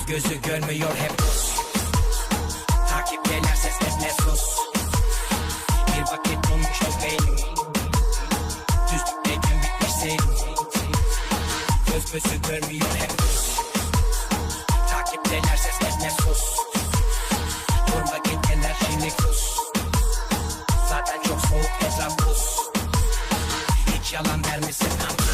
gözü görmüyor hep pus. Takipteler seslerine sus. Bir vakit bulmuştu beynim. Düzlükteyken bitmişsin. Gözü görmüyor hep pus. Takipteler seslerine sus. Durma git enerjini kus. Zaten çok soğuk etraf buz. Hiç yalan vermişsin.